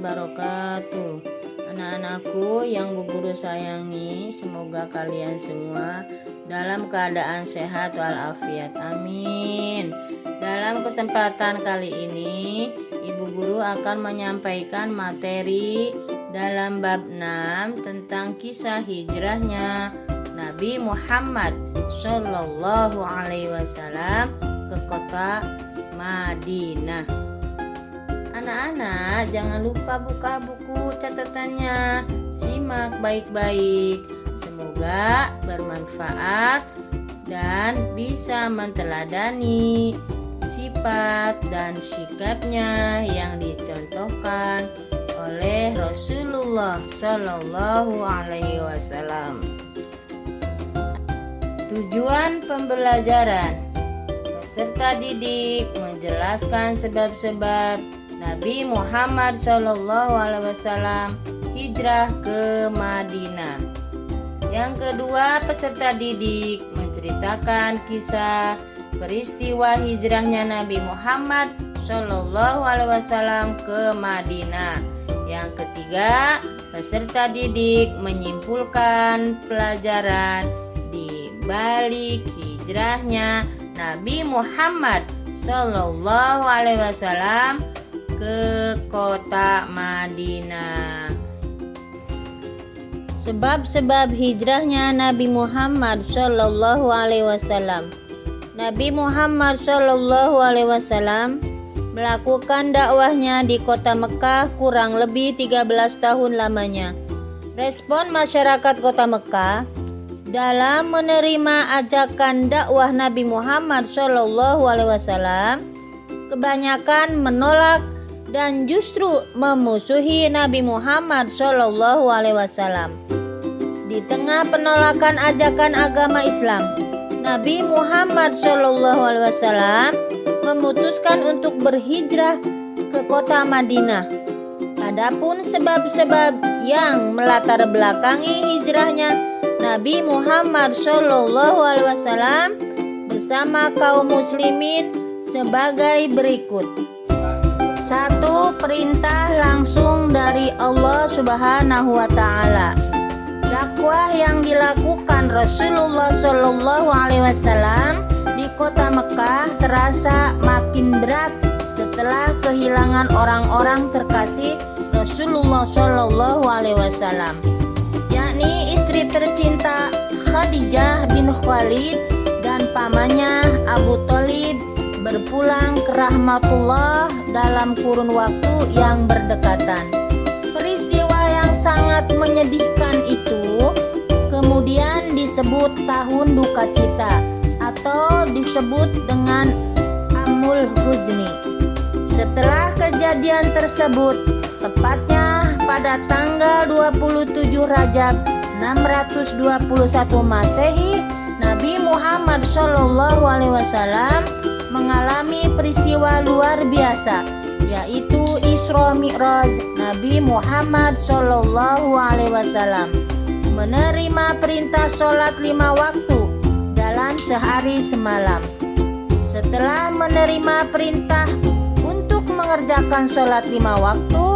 wabarakatuh. Anak-anakku yang Bu Guru sayangi, semoga kalian semua dalam keadaan sehat walafiat. Amin. Dalam kesempatan kali ini, Ibu Guru akan menyampaikan materi dalam bab 6 tentang kisah hijrahnya Nabi Muhammad Shallallahu Alaihi Wasallam ke kota Madinah. Anak-anak, jangan lupa buka buku catatannya, simak baik-baik. Semoga bermanfaat dan bisa menteladani sifat dan sikapnya yang dicontohkan oleh Rasulullah Shallallahu Alaihi Wasallam. Tujuan pembelajaran: peserta didik menjelaskan sebab-sebab Nabi Muhammad Shallallahu Alaihi Wasallam hijrah ke Madinah. Yang kedua, peserta didik menceritakan kisah peristiwa hijrahnya Nabi Muhammad Shallallahu Alaihi Wasallam ke Madinah. Yang ketiga, peserta didik menyimpulkan pelajaran di balik hijrahnya Nabi Muhammad Shallallahu Alaihi Wasallam ke kota Madinah. Sebab-sebab hijrahnya Nabi Muhammad Shallallahu Alaihi Wasallam. Nabi Muhammad Shallallahu Alaihi Wasallam melakukan dakwahnya di kota Mekah kurang lebih 13 tahun lamanya. Respon masyarakat kota Mekah dalam menerima ajakan dakwah Nabi Muhammad Shallallahu Alaihi Wasallam kebanyakan menolak dan justru memusuhi Nabi Muhammad Shallallahu Alaihi Wasallam. Di tengah penolakan ajakan agama Islam, Nabi Muhammad Shallallahu Alaihi Wasallam memutuskan untuk berhijrah ke kota Madinah. Adapun sebab-sebab yang melatar belakangi hijrahnya Nabi Muhammad Shallallahu Alaihi Wasallam bersama kaum muslimin sebagai berikut. 1. Perintah langsung dari Allah Subhanahu wa Ta'ala. Dakwah yang dilakukan Rasulullah Shallallahu Alaihi Wasallam di kota Mekah terasa makin berat setelah kehilangan orang-orang terkasih Rasulullah Shallallahu Alaihi Wasallam, yakni istri tercinta Khadijah bin Khalid dan pamannya Abu Thalib berpulang ke rahmatullah dalam kurun waktu yang berdekatan. Peristiwa yang sangat menyedihkan itu kemudian disebut tahun duka cita atau disebut dengan Amul Huzni. Setelah kejadian tersebut, tepatnya pada tanggal 27 Rajab 621 Masehi, Nabi Muhammad Shallallahu Alaihi Wasallam mengalami peristiwa luar biasa, yaitu Isra Mi'raj Nabi Muhammad Shallallahu Alaihi Wasallam, menerima perintah sholat 5 waktu dalam sehari semalam. Setelah menerima perintah untuk mengerjakan sholat 5 waktu,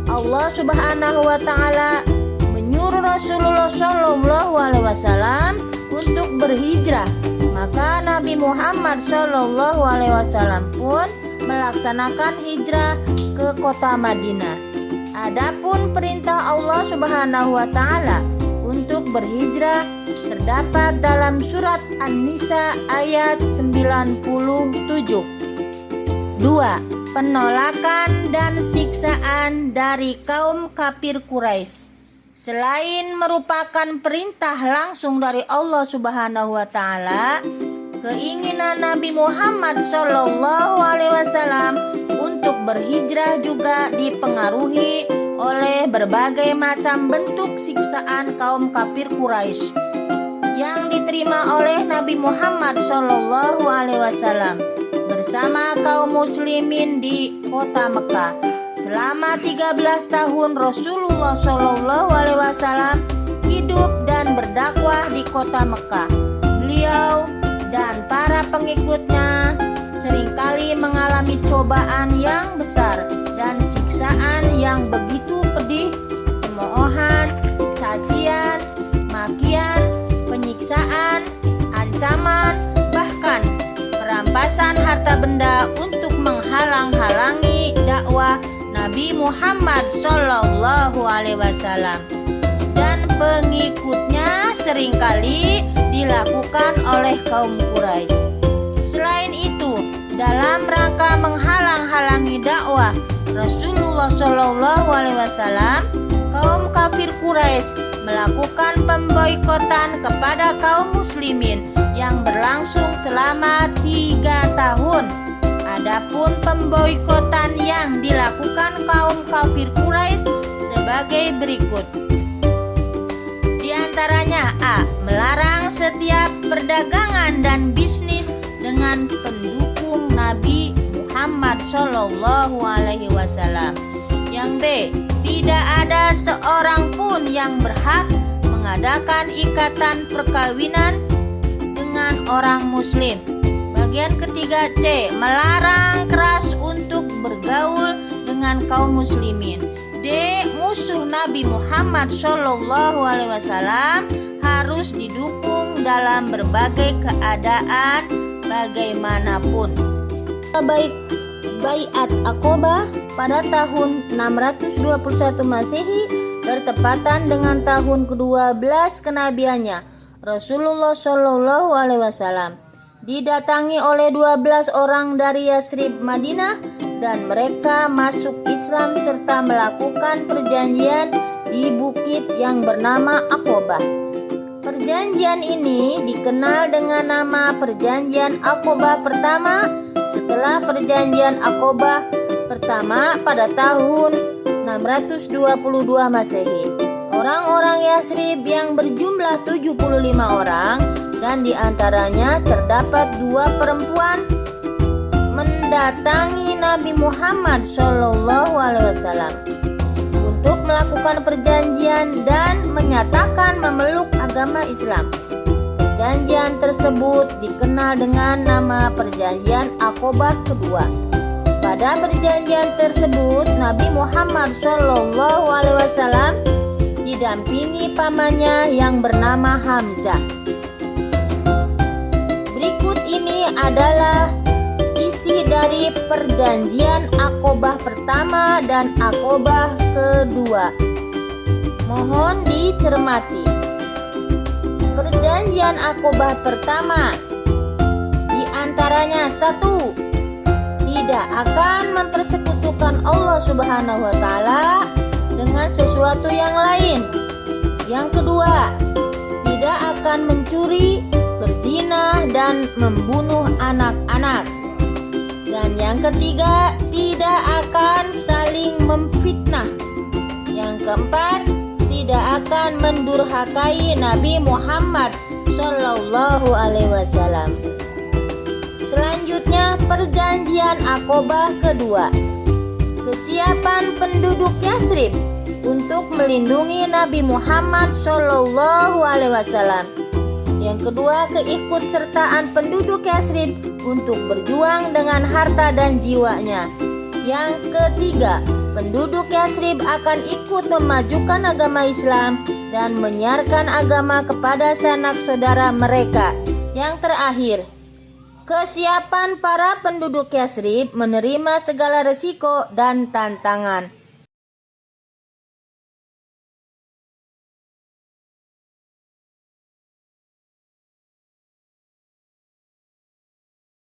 Allah Subhanahu wa Ta'ala menyuruh Rasulullah Shallallahu Alaihi Wasallam untuk berhijrah. Maka Nabi Muhammad Shallallahu Alaihi Wasallam pun melaksanakan hijrah ke kota Madinah. Adapun perintah Allah Subhanahu wa Ta'ala untuk berhijrah terdapat dalam surat An-Nisa ayat 97. 2. Penolakan dan siksaan dari kaum kafir Quraisy. Selain merupakan perintah langsung dari Allah Subhanahu wa Ta'ala, keinginan Nabi Muhammad Shallallahu Alaihi Wasallam untuk berhijrah juga dipengaruhi oleh berbagai macam bentuk siksaan kaum kafir Quraisy yang diterima oleh Nabi Muhammad Shallallahu Alaihi Wasallam bersama kaum muslimin di kota Mekah. Selama 13 tahun Rasulullah Shallallahu Alaihi Wasallam hidup dan berdakwah di kota Mekah. Beliau dan para pengikutnya seringkali mengalami cobaan yang besar dan siksa siksaan yang begitu pedih, cemoohan, cacian, makian, penyiksaan, ancaman, bahkan perampasan harta benda untuk menghalang-halangi dakwah Nabi Muhammad Shallallahu Alaihi Wasallam dan pengikutnya seringkali dilakukan oleh kaum Quraisy. Selain itu, dalam rangka menghalang-halangi dakwah Rasulullah Shallallahu Alaihi Wasallam, kaum kafir Quraisy melakukan pemboikotan kepada kaum muslimin yang berlangsung selama 3 tahun. Adapun pemboikotan yang dilakukan kaum kafir Quraisy sebagai berikut. Di antaranya A. Melarang setiap perdagangan dan bisnis dengan pendukung Nabi Muhammad Shallallahu Alaihi Wasallam. Yang B. Tidak ada seorang pun yang berhak mengadakan ikatan perkawinan dengan orang muslim. Bagian ketiga C. Melarang keras untuk bergaul dengan kaum muslimin. D. Musuh Nabi Muhammad Shallallahu Alaihi Wasallam harus didukung dalam berbagai keadaan bagaimanapun. Baiat Aqobah pada tahun 621 Masehi bertepatan dengan tahun ke-12 kenabiannya Rasulullah Shallallahu Alaihi Wasallam. Didatangi oleh 12 orang dari Yasrib, Madinah, dan mereka masuk Islam serta melakukan perjanjian di bukit yang bernama Aqobah. Perjanjian ini dikenal dengan nama Perjanjian Aqobah Pertama setelah Perjanjian Aqobah Pertama pada tahun 622 Masehi. Orang-orang Yasrib yang berjumlah 75 orang dan diantaranya terdapat 2 perempuan mendatangi Nabi Muhammad Shallallahu Alaihi Wasallam untuk melakukan perjanjian dan menyatakan memeluk agama Islam. Perjanjian tersebut dikenal dengan nama Perjanjian Aqobah Kedua. Pada perjanjian tersebut Nabi Muhammad Shallallahu Alaihi Wasallam didampingi pamannya yang bernama Hamzah. Berikut ini adalah isi dari Perjanjian Aqobah Pertama dan Aqobah Kedua. Mohon dicermati. Perjanjian Aqobah Pertama, di antaranya 1. Tidak akan mempersekutukan Allah Subhanahu wa Ta'ala dengan sesuatu yang lain. Yang kedua, tidak akan mencuri, berzina, dan membunuh anak-anak. Dan yang ketiga, tidak akan saling memfitnah. Yang keempat, tidak akan mendurhakai Nabi Muhammad Shallallahu Alaihi Wasallam. Selanjutnya, Perjanjian Aqobah Kedua. Kesiapan penduduk Yasrib untuk melindungi Nabi Muhammad Shallallahu Alaihi Wasallam. Yang kedua, keikutsertaan penduduk Yasrib untuk berjuang dengan harta dan jiwanya. Yang ketiga, penduduk Yasrib akan ikut memajukan agama Islam dan menyiarkan agama kepada sanak saudara mereka. Yang terakhir, kesiapan para penduduk Yasrib menerima segala resiko dan tantangan.